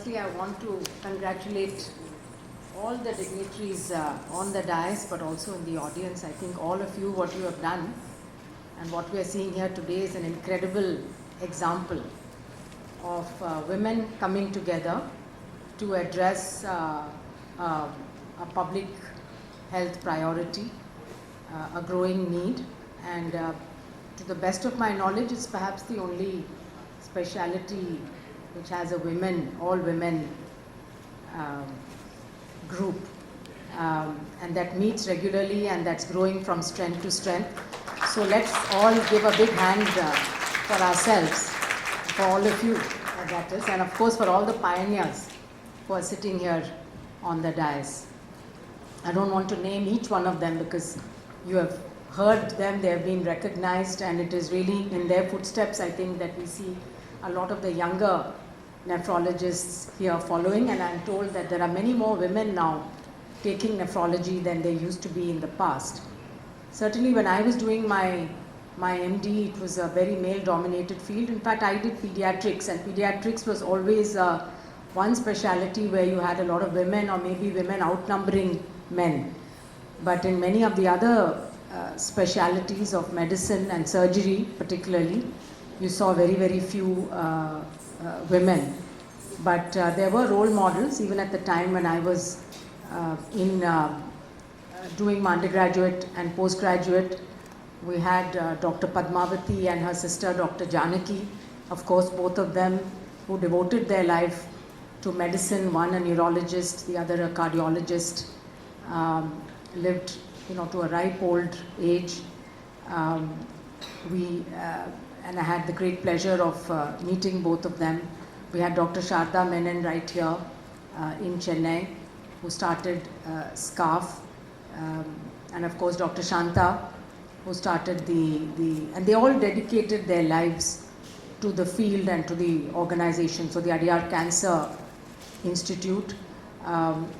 firstly, I want to congratulate all the dignitaries on the dais, but also in the audience. I think all of you, what you have done and what we are seeing here today is an incredible example of women coming together to address a public health priority, a growing need, and to the best of my knowledge, it's perhaps the only speciality which has a all women group, and that meets regularly and that's growing from strength to strength. So let's all give a big hand for ourselves, for all of you, that is, and of course for all the pioneers who are sitting here on the dais. I don't want to name each one of them because you have heard them, they have been recognized, and it is really in their footsteps, I think, that we see a lot of the younger nephrologists here following, and I'm told that there are many more women now taking nephrology than there used to be in the past. Certainly when I was doing my MD, it was a very male-dominated field. In fact, I did pediatrics, and pediatrics was always one specialty where you had a lot of women, or maybe women outnumbering men. But in many of the other specialities of medicine and surgery particularly, you saw very, very few women. But there were role models even at the time when I was doing my undergraduate and postgraduate. We had Dr. Padmavati and her sister Dr. Janaki, of course both of them who devoted their life to medicine, one a neurologist, the other a cardiologist, lived to a ripe old age. And I had the great pleasure of meeting both of them. We had Dr. Sharda Menon right here in Chennai, who started SCARF, and of course Dr. Shanta, who started and they all dedicated their lives to the field and to the organization. So the Adyar Cancer Institute,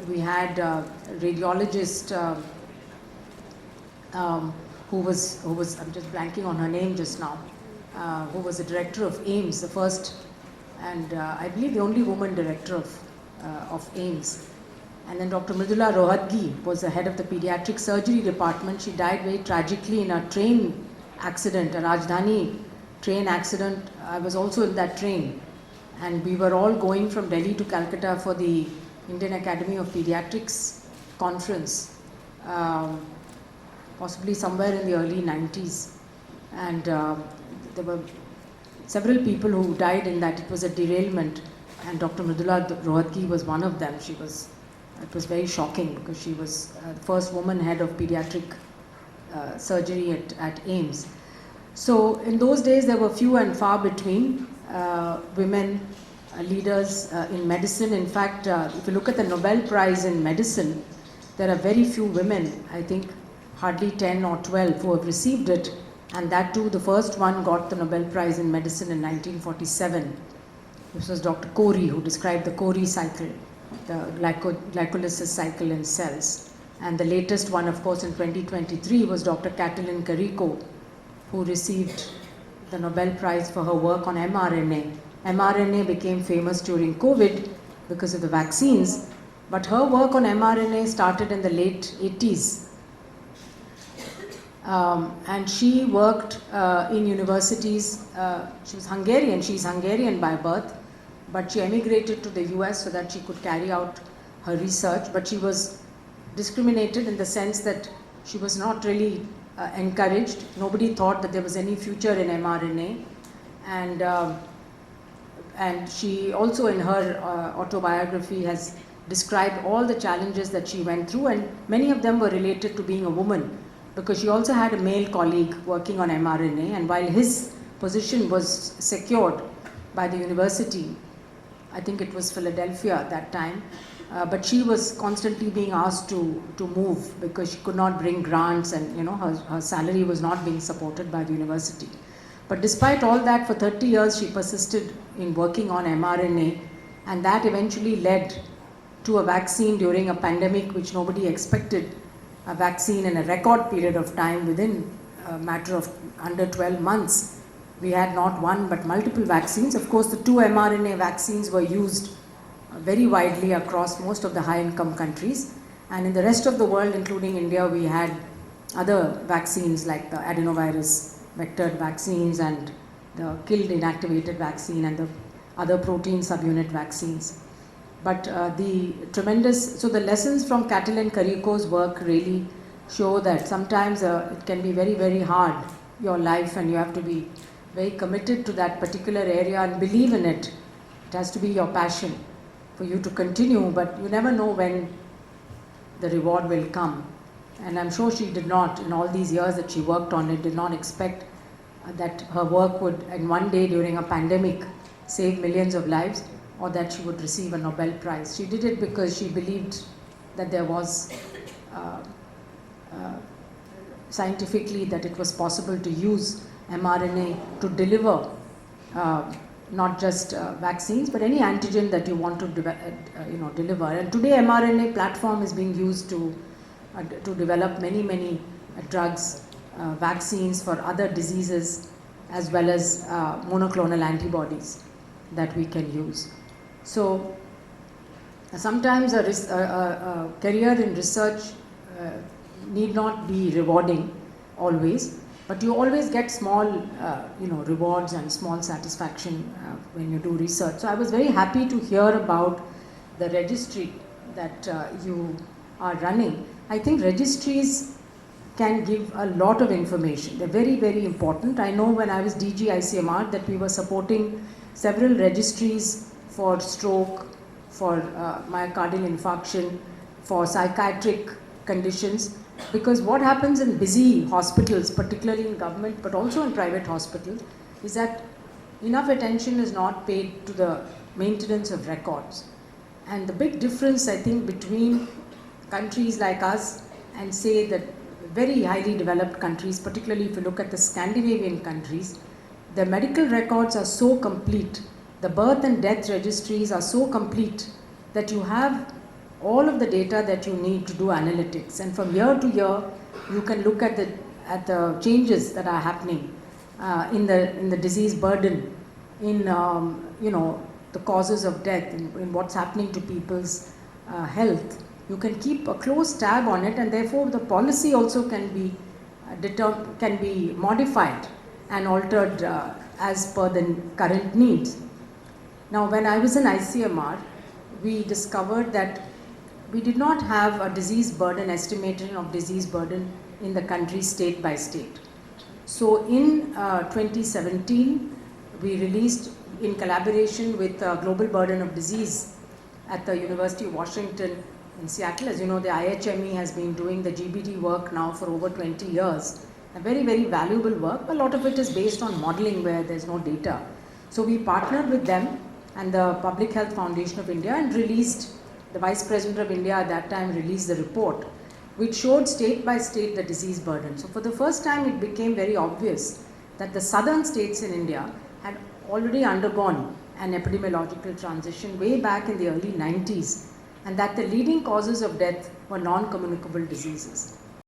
we had a radiologist who was, I'm just blanking on her name just now, who was the director of AIIMS, the first and I believe the only woman director of AIIMS. And then Dr. Mridula Rohatgi was the head of the pediatric surgery department. She died very tragically in a train accident, a Rajdhani train accident. I was also in that train, and we were all going from Delhi to Calcutta for the Indian Academy of Pediatrics conference, possibly somewhere in the early 90s. And there were several people who died in that. It was a derailment, and Dr. Mridula Rohatgi was one of them. It was very shocking because she was the first woman head of pediatric surgery at AIIMS. So in those days there were few and far between women leaders in medicine. In fact, if you look at the Nobel Prize in medicine, there are very few women, I think hardly 10 or 12 who have received it, and that too, the first one got the Nobel Prize in medicine in 1947. This was Dr. Corey, who described the Corey cycle, the glycolysis cycle in cells. And the latest one, of course, in 2023 was Dr. Katalin Kariko, who received the Nobel Prize for her work on mRNA. mRNA became famous during COVID because of the vaccines, but her work on mRNA started in the late 80s. And she worked in universities. She was Hungarian, she's Hungarian by birth, but she emigrated to the US so that she could carry out her research. But she was discriminated in the sense that she was not really encouraged. Nobody thought that there was any future in mRNA. And she also in her autobiography has described all the challenges that she went through, and many of them were related to being a woman, because she also had a male colleague working on mRNA, and while his position was secured by the university, I think it was Philadelphia at that time, but she was constantly being asked to move because she could not bring grants, and her salary was not being supported by the university. But despite all that, for 30 years she persisted in working on mRNA, and that eventually led to a vaccine during a pandemic which nobody expected, a vaccine in a record period of time. Within a matter of under 12 months, we had not one but multiple vaccines. Of course, the 2 mRNA vaccines were used very widely across most of the high-income countries. And in the rest of the world, including India, we had other vaccines like the adenovirus vectored vaccines and the killed inactivated vaccine and the other protein subunit vaccines. But so the lessons from Cattle and Carico's work really show that sometimes it can be very, very hard, your life, and you have to be very committed to that particular area and believe in it. It has to be your passion for you to continue, but you never know when the reward will come. And I'm sure she did not, in all these years that she worked on it, did not expect that her work would, in one day during a pandemic, save millions of lives, or that she would receive a Nobel Prize. She did it because she believed that there was scientifically that it was possible to use mRNA to deliver not just vaccines, but any antigen that you want to deliver. And today mRNA platform is being used to develop many drugs, vaccines for other diseases, as well as monoclonal antibodies that we can use. So sometimes a career in research need not be rewarding always, but you always get small rewards and small satisfaction when you do research. So I was very happy to hear about the registry that you are running. I think registries can give a lot of information. They're very, very important. I know when I was DG ICMR that we were supporting several registries for stroke, for myocardial infarction, for psychiatric conditions, because what happens in busy hospitals, particularly in government but also in private hospitals, is that enough attention is not paid to the maintenance of records. And the big difference, I think, between countries like us and say that very highly developed countries, particularly if you look at the Scandinavian countries, the medical records are so complete, the birth and death registries are so complete that you have all of the data that you need to do analytics. And from year to year, you can look at the changes that are happening in the disease burden, in the causes of death, in what's happening to people's health. You can keep a close tab on it, and therefore the policy also can be modified and altered as per the current needs. Now, when I was in ICMR, we discovered that we did not have a disease burden, estimation of disease burden in the country state by state. So in 2017, we released, in collaboration with Global Burden of Disease at the University of Washington in Seattle. As you know, the IHME has been doing the GBD work now for over 20 years. A very, very valuable work. A lot of it is based on modeling where there's no data. So we partnered with them and the Public Health Foundation of India and released, the Vice President of India at that time released the report, which showed state by state the disease burden. So for the first time, it became very obvious that the southern states in India had already undergone an epidemiological transition way back in the early 90s, and that the leading causes of death were non-communicable diseases.